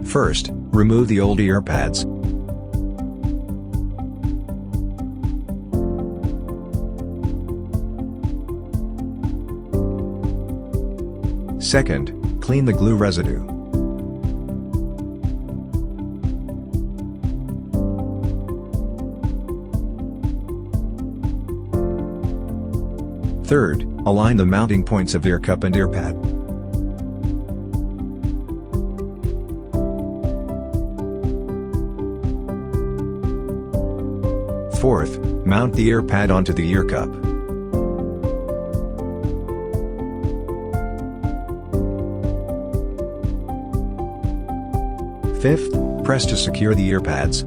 First, remove the old ear pads. Second, clean the glue residue. Third, align the mounting points of ear cup and ear pad. Fourth, mount the ear pad onto the ear cup. Fifth, press to secure the ear pads.